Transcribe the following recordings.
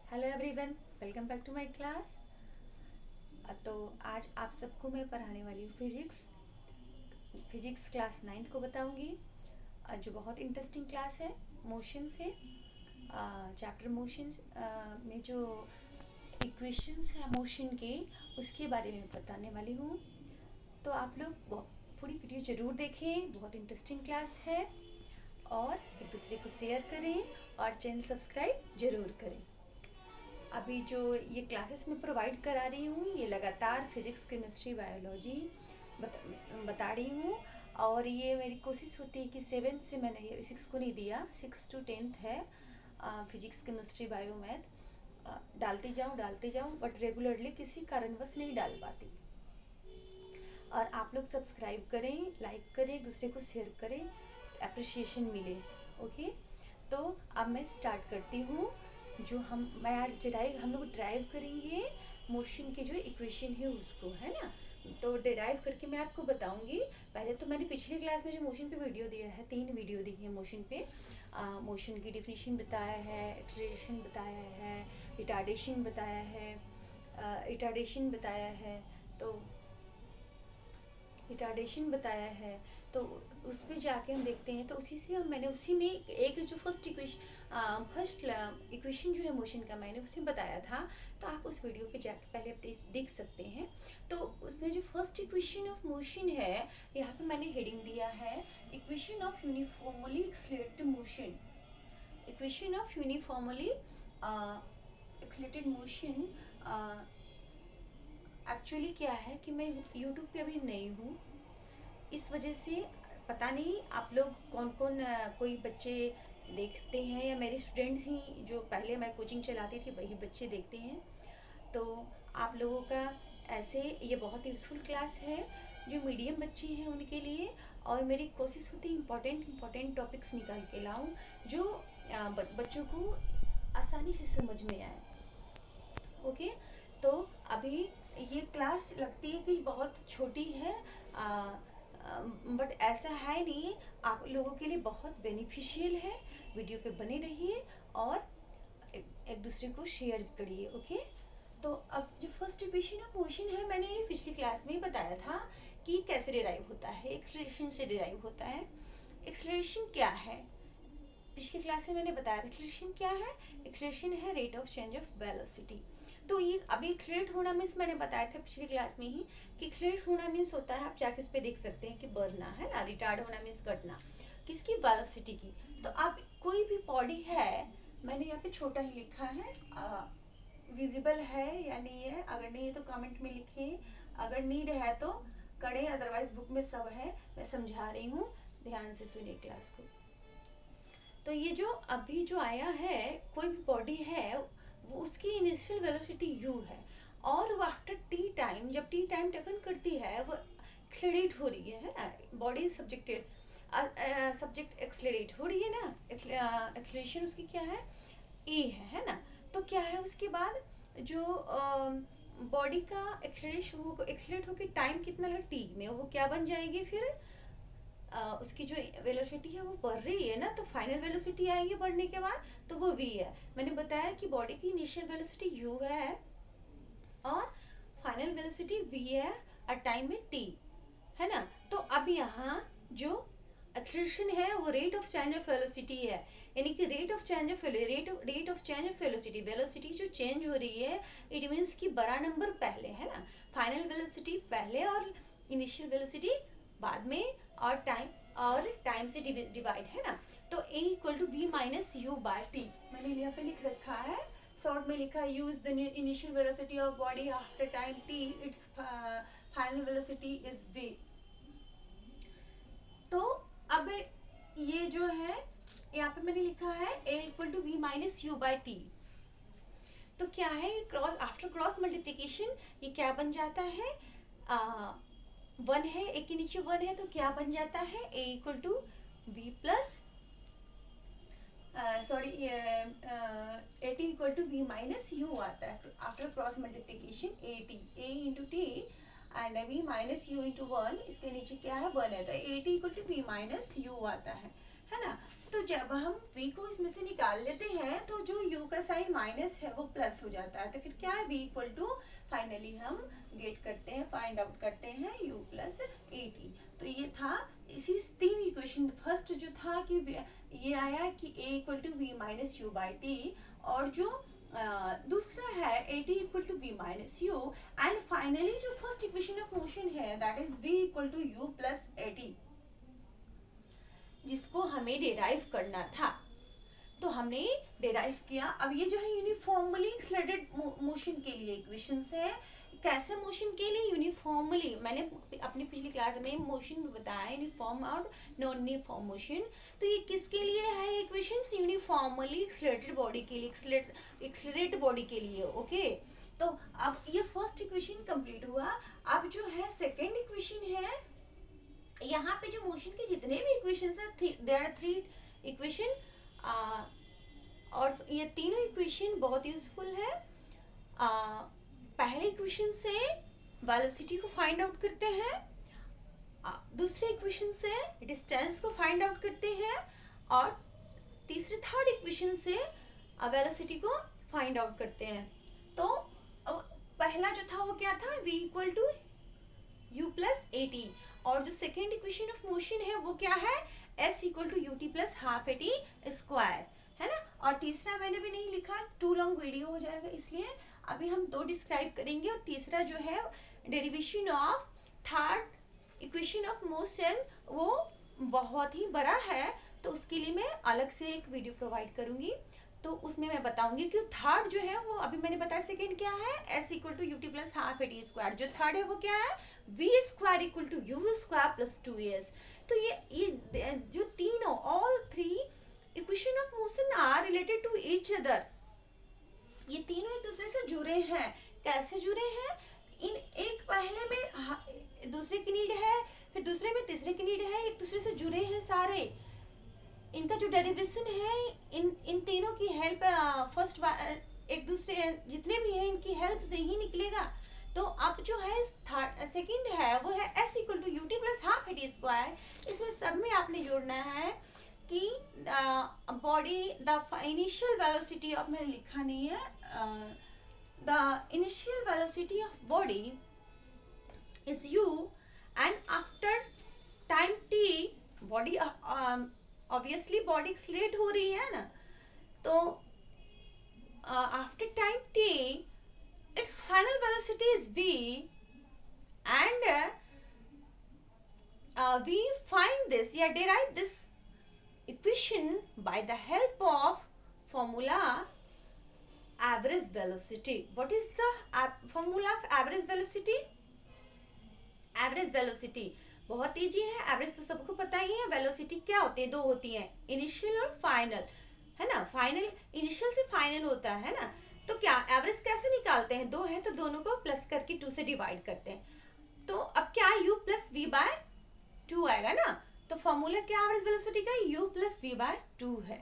Hello everyone, welcome back to my class. तो आज आप सबको मैं पढ़ाने वाली हूँ फिजिक्स क्लास 9th को बताऊँगी, जो बहुत इंटरेस्टिंग क्लास है। मोशन से चैप्टर मोशंस में जो इक्वेशंस है मोशन के, उसके बारे में बताने वाली हूँ। तो आप लोग पूरी वीडियो ज़रूर देखें, बहुत इंटरेस्टिंग क्लास है। और एक दूसरे को शेयर करें और चैनल सब्सक्राइब ज़रूर करें। अभी जो ये क्लासेस मैं प्रोवाइड करा रही हूँ, ये लगातार फिजिक्स केमिस्ट्री बायोलॉजी बता रही हूँ। और ये मेरी कोशिश होती है कि 7th से मैंने 6 को नहीं दिया, 6 to 10th है फिजिक्स केमिस्ट्री बायो मैथ डालती जाऊँ, बट रेगुलरली किसी कारणवश नहीं डाल पाती। और आप लोग सब्सक्राइब करें, लाइक करें, एक दूसरे को शेयर करें, अप्रिसिएशन मिले। ओके, तो अब मैं स्टार्ट करती हूँ। मैं आज हम लोग ड्राइव करेंगे मोशन के जो इक्वेशन है उसको, है ना। तो डिराइव करके मैं आपको बताऊंगी। पहले तो मैंने पिछली क्लास में जो मोशन पे वीडियो दिया है, 3 वीडियो दी है मोशन पे। मोशन की डिफिनीशन बताया है, एक्सलेरेशन बताया है, रिटार्डेशन बताया है, तो रिटार्डेशन बताया है। तो उस पर जाके हम देखते हैं। तो मैंने उसी में एक जो फर्स्ट इक्वेशन जो है मोशन का, मैंने उसी में बताया था। तो आप उस वीडियो पे जाके पहले देख सकते हैं। तो उसमें जो फर्स्ट इक्वेशन ऑफ मोशन है, यहाँ पे मैंने हेडिंग दिया है equation of uniformly accelerated motion. Equation of uniformly accelerated motion. Actually क्या है कि मैं यूट्यूब पे अभी नई हूँ, इस वजह से पता नहीं आप लोग कौन कौन कोई बच्चे देखते हैं, या मेरे स्टूडेंट्स ही जो पहले मैं कोचिंग चलाती थी वही बच्चे देखते हैं। तो आप लोगों का ऐसे ये बहुत यूज़फुल क्लास है जो मीडियम बच्चे हैं उनके लिए। और मेरी कोशिश होती है इम्पोर्टेंट टॉपिक्स निकाल के लाऊं जो बच्चों को आसानी से समझ में आए। ओके, तो अभी ये क्लास लगती है कि बहुत छोटी है, बट ऐसा है नहीं। आप लोगों के लिए बहुत बेनिफिशियल है। वीडियो पे बने रहिए और एक दूसरे को शेयर करिए। ओके, तो अब जो फर्स्ट इक्वेशन ऑफ मोशन है, मैंने ये पिछली क्लास में ही बताया था कि कैसे डिराइव होता है। एक्सलेरेशन से डिराइव होता है। एक्सलेरेशन क्या है, पिछली क्लास में मैंने बताया था। एक्सलेरेशन क्या है? एक्सलेरेशन है rate of change of velocity. तो ये अभी एक्सलेरेट होना मीन्स मैंने बताया था पिछली क्लास में ही कि एक्सलेरेट होना मीन्स होता है, आप जाके उस पर देख सकते हैं कि बढ़ना, है ना। रिटार्ड होना मीन्स घटना, किसकी? वेलोसिटी की। तो अब कोई भी बॉडी है, मैंने यहाँ पे छोटा ही लिखा है, विजिबल है या नहीं है। अगर नहीं है तो कमेंट में लिखें, अगर नीड है तो करें, अदरवाइज बुक में सब है, मैं समझा रही हूँ, ध्यान से सुनिए क्लास को। तो ये जो अभी जो आया है, कोई भी बॉडी है, वो उसकी इनिशियल वेलोसिटी u है, और वो आफ्टर टी टाइम, जब टी टाइम टेकन करती है, वो एक्सलरेट हो रही है ना। बॉडी सब्जेक्ट एक्सलरेट हो रही है ना। एक्सलेरेशन उसकी क्या है? ए है ना। तो क्या है उसके बाद जो बॉडी का एक्सलरेट होकर टाइम कितना लगा टी में, वो क्या बन जाएगी फिर? उसकी जो वेलोसिटी है वो बढ़ रही है ना, तो फाइनल वेलोसिटी आएगी बढ़ने के बाद, तो वो v है। मैंने बताया कि बॉडी की इनिशियल वेलोसिटी u है और फाइनल वेलोसिटी v है at टाइम में t, है ना। तो अब यहाँ जो एक्सलेरेशन है वो rate of change of velocity है, यानी कि rate of change of velocity, velocity जो चेंज हो रही है, इट मीन्स कि बड़ा नंबर पहले, है ना। फाइनल वेलोसिटी पहले और इनिशियल वेलोसिटी बाद में, और टाइम से डिवाइड, है ना। तो a equal to v minus U by T, मैंने यहाँ पे लिख रखा है, शॉर्ट में लिखा है u is the initial velocity of body after time t, it's final velocity is v। तो अब ये जो है यहाँ पे मैंने लिखा है a equal to v minus U by T. तो क्या है, आफ्टर क्रॉस मल्टीप्लीकेशन ये क्या बन जाता है? 1 है, एक के नीचे 1 है, तो क्या बन जाता है? a equal to v plus A T equal to v minus U आता है after cross multiplication. a into T and v minus U into 1, इसके नीचे क्या है? 1 है, तो a T equal to v minus U आता है ना। तो जब हम v को इसमें से निकाल लेते हैं तो जो u का साइन माइनस है वो प्लस हो जाता है, तो फिर क्या है v इक्वल टू फाइनली हम गेट करते हैं, फाइंड आउट करते हैं u प्लस 80। तो ये था इसी तीन इक्वेशन। फर्स्ट जो था कि ये आया कि a equal to v minus u by t, और जो दूसरा है 80 equal to v minus u, and finally जो फर्स्ट इक्वेशन ऑफ मोशन है that is v equal to u plus 80, जिसको हमें डिराइव करना था। तो हमने डिराइव किया। अब ये जो है यूनिफॉर्मली एक्सलेटेड मोशन के लिए इक्वेशंस है। कैसे मोशन के लिए? यूनिफॉर्मली, मैंने अपनी पिछली क्लास में मोशन में बताया यूनिफॉर्म और नॉन यूनिफॉर्म मोशन। तो ये किसके लिए है इक्वेशंस? यूनिफॉर्मली एक्सलेटेड बॉडी के लिए, एक्सलरेट बॉडी के लिए। ओके, तो अब ये फर्स्ट इक्वेशन कंप्लीट हुआ। अब जो है सेकेंड इक्वेशन है, यहाँ पे जो मोशन के जितने भी इक्वेशंस है, देयर आर 3 इक्वेशन, और ये तीनों इक्वेशन बहुत यूजफुल है। पहले इक्वेशन से वेलोसिटी को फाइंड आउट करते हैं, दूसरे इक्वेशन से डिस्टेंस को फाइंड आउट करते हैं, और तीसरे थर्ड इक्वेशन से वेलोसिटी को फाइंड आउट करते हैं। तो पहला जो था वो क्या था? v equal to u plus 80, और जो सेकेंड इक्वेशन ऑफ मोशन है वो क्या है? s equal to ut plus half 80 square, है ना। और तीसरा मैंने भी नहीं लिखा, टू लॉन्ग वीडियो हो जाएगा, इसलिए अभी हम दो डिस्क्राइब करेंगे। और तीसरा जो है derivation of third equation of motion, वो बहुत ही बड़ा है, तो उसके लिए मैं अलग से एक वीडियो प्रोवाइड करूंगी। तो उसमें मैं बताऊंगी कि थर्ड जो है वो अभी मैंने बताया। सेकेंड क्या है? s equal to UT plus half 80 square. जो थर्ड है वो क्या है? v square equal to u square plus 2s। तो ये जो तीनों, all 3 equation of motion are related to each other. ये तीनों एक दूसरे से जुड़े हैं। कैसे जुड़े हैं? इन एक पहले में दूसरे की नीड है, फिर दूसरे में तीसरे की नीड है, एक दूसरे से जुड़े हैं सारे। इनका जो डेरिवेशन है इन तीनों की हेल्प, फर्स्ट एक दूसरे जितने भी हैं इनकी हेल्प से ही निकलेगा। तो अब जो है सेकंड है वो है s equal to UT plus half 80 square. इसमें सब में आपने जोड़ना है कि body the initial velocity of, मैंने लिखा नहीं है, the initial velocity of body is u, and after time t body, obviously body accelerate हो रही है ना, तो after time t its final velocity is v, and we find this, yeah, derive this equation by the help of formula average velocity. What is the formula of average velocity? Average velocity बहुत easy है। Average तो सबको पता ही है। Velocity क्या होती है? दो होती है, इनिशियल और फाइनल, है ना। फाइनल इनिशियल से फाइनल होता है ना। तो क्या एवरेज कैसे निकालते हैं? दो है तो दोनों को प्लस करके 2 से डिवाइड करते हैं। तो अब क्या u प्लस वी बाय 2 आएगा ना। तो फॉर्मूला क्या एवरेज वेलोसिटी का? u प्लस वी बाय 2 है।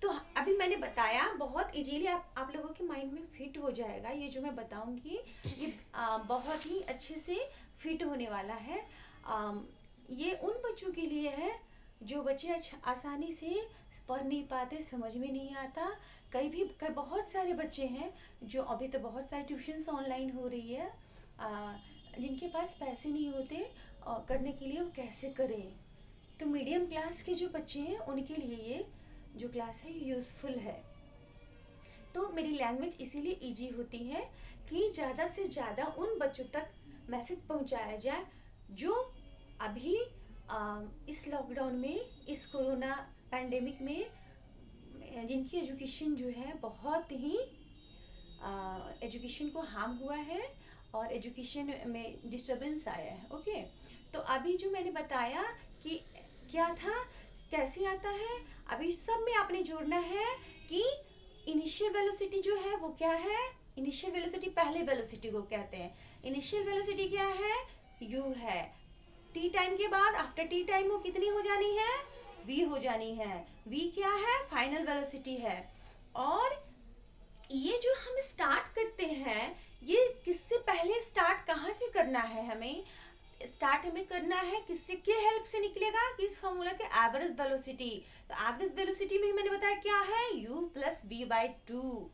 तो अभी मैंने बताया, बहुत इजीली आप लोगों के माइंड में फिट हो जाएगा। ये जो मैं बताऊंगी ये बहुत ही अच्छे से फिट होने वाला है। ये उन बच्चों के लिए है जो बच्चे आसानी से पढ़ नहीं पाते, समझ में नहीं आता। कई बहुत सारे बच्चे हैं जो अभी तो बहुत सारे ट्यूशन्स ऑनलाइन हो रही है, जिनके पास पैसे नहीं होते करने के लिए, वो कैसे करें। तो मीडियम क्लास के जो बच्चे हैं उनके लिए ये जो क्लास है यूज़फुल है। तो मेरी लैंग्वेज इसीलिए इजी होती है कि ज़्यादा से ज़्यादा उन बच्चों तक मैसेज पहुंचाया जाए जो अभी इस लॉकडाउन में, इस कोरोना पैंडेमिक में, जिनकी एजुकेशन जो है बहुत ही एजुकेशन को हार्म हुआ है और एजुकेशन में डिस्टर्बेंस आया है। ओके, तो अभी जो मैंने बताया कि क्या था, कैसे आता है, अभी सब में आपने जोड़ना है कि इनिशियल वेलोसिटी जो है वो क्या है। इनिशियल वेलोसिटी पहले वेलोसिटी को कहते हैं। इनिशियल वेलोसिटी क्या है? u है। t टाइम के बाद आफ्टर t टाइम वो कितनी हो जानी है? v हो जानी है। v क्या है? फाइनल वेलोसिटी है। और ये जो हम स्टार्ट करते हैं, ये किससे पहले स्टार्ट कहाँ से करना है हमें? स्टार्ट हमें करना है किससे के हेल्प से निकलेगा कि इस फॉर्मूला के एवरेज वेलोसिटी। तो एवरेज वेलोसिटी में ही मैंने बताया क्या है, u plus V by two.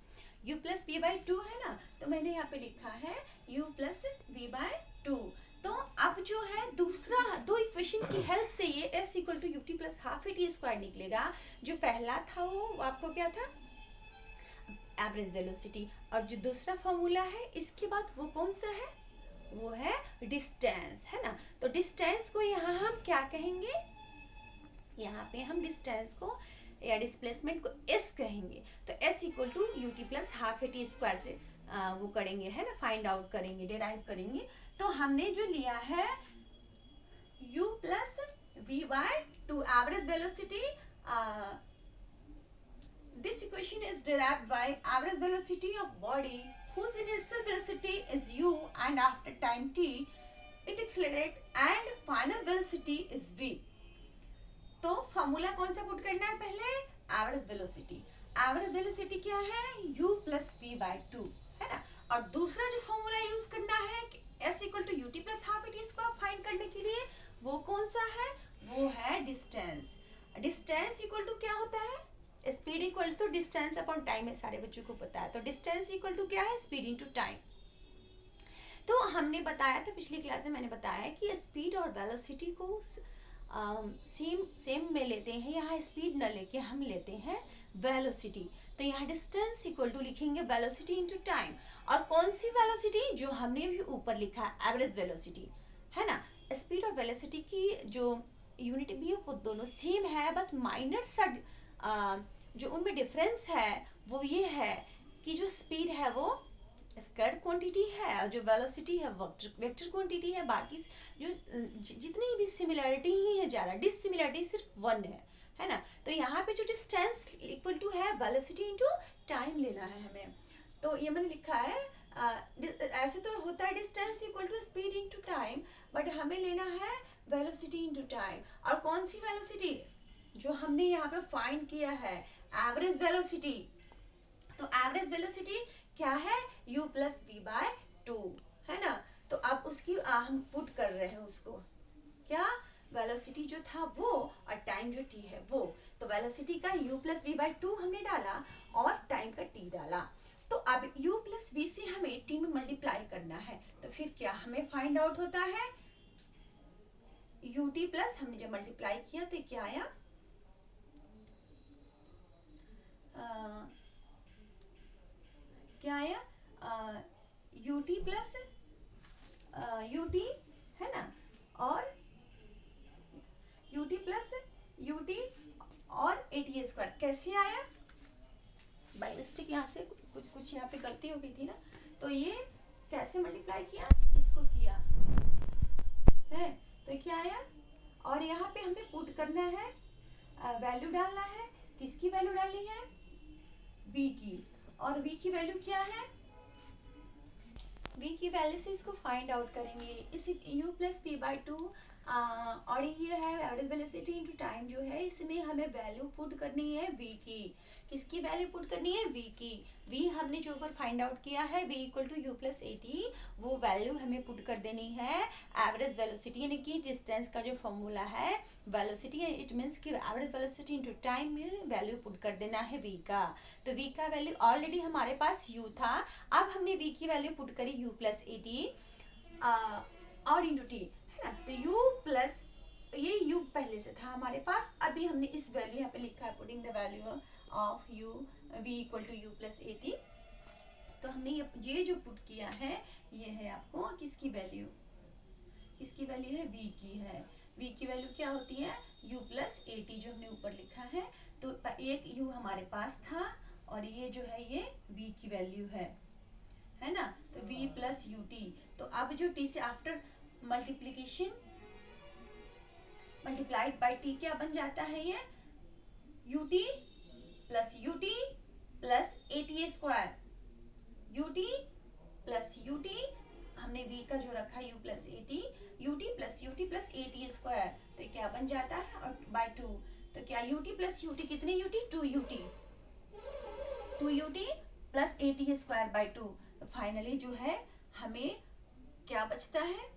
u plus V by two है ना, तो मैंने यहाँ पे लिखा है u plus V by two. तो अब जो है दूसरा दो इक्वेशन की हेल्प से ये s equal to U T plus half A T square निकलेगा। जो पहला था वो आपको क्या था, एवरेज वेलोसिटी, और जो दूसरा फॉर्मूला है इसके बाद वो कौन सा है, वो है डिस्टेंस, है ना। तो डिस्टेंस को यहाँ हम क्या कहेंगे, यहाँ पे हम डिस्टेंस को या डिस्प्लेसमेंट को s कहेंगे। तो s equal to U T plus half A T square से वो करेंगे, है ना, फाइंड आउट करेंगे, डिराइव करेंगे। तो हमने जो लिया है u plus we by two average velocity, this equation is derived by average velocity of body whose initial velocity is u and after time t it accelerates and final velocity is v। तो formula कौन सा put करना है, पहले average velocity. Average velocity क्या है, u plus V by two, है ना। और दूसरा जो फॉर्मूला यूज करना है s equal to U T plus half A T square find करने के लिए, वो कौन सा है, वो है डिस्टेंस। डिस्टेंस इक्वल टू क्या होता है, speed equal to distance upon time है, सारे बच्चों को पता है। तो डिस्टेंस इक्वल टू क्या है, स्पीड इनटू टाइम। तो हमने बताया था पिछली क्लास में, मैंने बताया कि स्पीड और वेलोसिटी को सेम में लेते हैं। यहाँ स्पीड न लेके हम लेते हैं वेलोसिटी। तो यहाँ डिस्टेंस इक्वल टू लिखेंगे वेलोसिटी इनटू टाइम। और कौन सी वेलोसिटी, जो हमने भी ऊपर लिखा है एवरेज वेलोसिटी, है ना। स्पीड और वेलोसिटी की जो यूनिट भी है वो दोनों सेम है, बट माइनर सा जो उनमें डिफरेंस है वो ये है कि जो स्पीड है वो स्केलर क्वांटिटी है और जो वेलोसिटी है वो वेक्टर क्वांटिटी है। बाकी जो जितनी भी सिमिलरिटी ही है, ज़्यादा डिससिमिलरिटी सिर्फ वन है ना। तो यहाँ पे जो डिस्टेंस इक्वल टू है वेलोसिटी इनटू टाइम लेना है हमें। तो ये मैंने लिखा है ऐसे तो होता है distance equal to speed into time, but हमें लेना है वेलोसिटी इनटू टाइम। और कौन सी वेलोसिटी, जो हमने यहाँ पे फाइंड किया है एवरेज वेलोसिटी। तो एवरेज वेलोसिटी क्या है, u plus we by two, है ना। तो अब उसकी हम पुट कर रहे हैं उसको, क्या, वेलोसिटी जो था वो और टाइम जो t है वो। तो वेलोसिटी का u plus we by two हमने डाला और टाइम का t डाला। तो अब u प्लस वी से हमें t में मल्टीप्लाई करना है। तो फिर क्या हमें फाइंड आउट होता है, ut प्लस हमने जब मल्टीप्लाई किया तो क्या आया, क्या आया, U T plus u T, है ना, और U T plus u T और ए टी स्क्वायर। कैसे आया, बाई मिस्टेक यहाँ से कुछ यहाँ पे गलती हो गई थी ना। तो ये कैसे मल्टीप्लाई किया, इसको किया है, तो क्या आया। और यहाँ पे हमने पुट करना है, वैल्यू डालना है, किसकी वैल्यू डालनी है, v की। और v की वैल्यू क्या है, v की वैल्यू से इसको फाइंड आउट करेंगे। इस u plus P by two और ये है एवरेज वेलोसिटी इनटू टाइम जो है, इसमें हमें वैल्यू पुट करनी है v की। किसकी वैल्यू पुट करनी है, v की। v हमने जो ऊपर फाइंड आउट किया है v equal to u plus A t, वो वैल्यू हमें पुट कर देनी है एवरेज वेलोसिटी, यानी कि डिस्टेंस का जो फॉर्मूला है वेलोसिटी, इट मीन्स कि एवरेज वेलोसिटी इनटू टाइम में वैल्यू पुट कर देना है v का। तो v का वैल्यू ऑलरेडी हमारे पास u था, अब हमने v की वैल्यू पुट करी u प्लस ए टी और इंटू टी, है ना। तो u प्लस ये u पहले से था हमारे पास, अभी हमने इस वैल्यू यहाँ पे लिखा है, putting the value of u v equal to u plus A t. तो हमने ये जो पुट किया है ये है आपको किसकी वैल्यू, किसकी वैल्यू है, v की है। v की वैल्यू क्या होती है, u प्लस ए टी, जो हमने ऊपर लिखा है। तो एक u हमारे पास था और ये जो है ये v की वैल्यू है ना। तो v प्लस यू टी। तो अब जो t से after multiplication multiplied by t क्या बन जाता है, ये U T plus A T square, U T plus u T, हमने v का जो रखा है u plus A T, u T plus A T square. तो क्या बन जाता है, और बाय टू। तो क्या u t plus u t, कितने u t, two U T plus A T square by two. तो फाइनली जो है हमें क्या बचता है,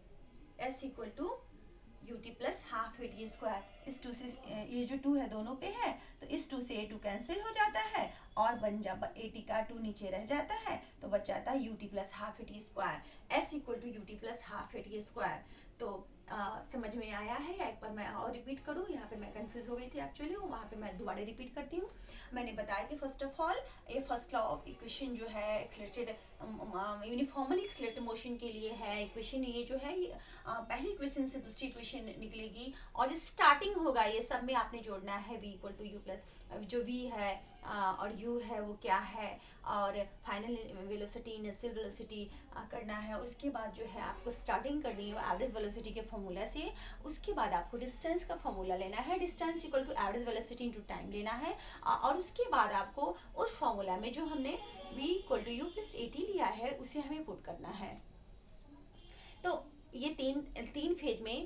s equal to U T plus half A T square. इस टू से ये जो टू है दोनों पे है, तो इस टू से ए टू कैंसिल हो जाता है और बन जा ए टी का टू नीचे रह जाता है, तो बच जाता है u T plus half A T square. S equal to U T plus half A T square. तो समझ में आया है या एक बार मैं और रिपीट करूँ? यहाँ पे मैं कंफ्यूज हो गई थी एक्चुअली, वहाँ पे मैं दोबारा रिपीट करती हूँ। मैंने बताया कि फर्स्ट ऑफ ऑल ये फर्स्ट लॉ ऑफ इक्वेशन जो है एक्सलेटेड यूनिफॉर्मली एक्सलेटेड मोशन के लिए है। इक्वेशन ये जो है पहली इक्वेशन से दूसरी इक्वेशन निकलेगी और स्टार्टिंग होगा, ये सब में आपने जोड़ना है v equal to u plus जो v है और u है वो क्या है, और फाइनल वेलोसिटी इनिशियल वेलोसिटी करना है। उसके बाद जो है आपको स्टार्टिंग करनी है एवरेज वेलोसिटी के फॉर्मूला से। उसके बाद आपको डिस्टेंस का फॉर्मूला लेना है, distance equal to average velocity into time लेना है, और उसके बाद आपको उस फॉर्मूला में जो हमने v equal to u plus A t लिया है उसे हमें पुट करना है। तो ये तीन फेज में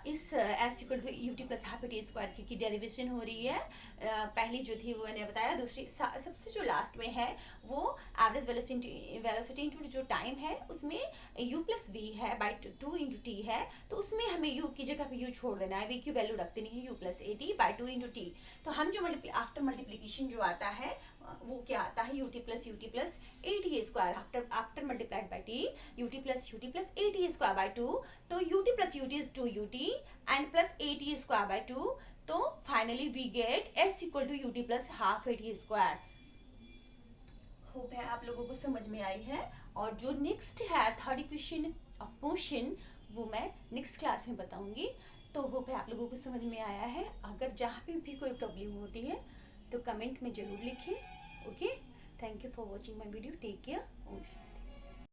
इस s equal to U T plus half A T square की डेरिवेशन हो रही है। पहली जो थी वो मैंने बताया, दूसरी सबसे जो लास्ट में है वो एवरेज वेलोसिटी इंटू जो टाइम है उसमें u प्लस वी है बाई टू इंटू टी है, तो उसमें हमें u की जगह पे u छोड़ देना है, v की वैल्यू रख देनी है u plus A T by two into T. तो हम जो आफ्टर मल्टीप्लीकेशन जो आता है वो क्या आता है, u T plus A T square after multiplied by t, u T plus A T square by two. तो u t is two you t and plus A T square by two. तो finally we get s equal to U T plus half A T square. Hope है आप लोगों को समझ में आई है। और जो नेक्स्ट है थर्ड इक्वेशन ऑफ मोशन वो मैं नेक्स्ट क्लास में बताऊंगी। तो होप है आप लोगों को समझ में आया है। अगर जहाँ पे भी कोई प्रॉब्लम होती है तो कमेंट में ज़रूर लिखें। Okay, thank you for watching my video, take care.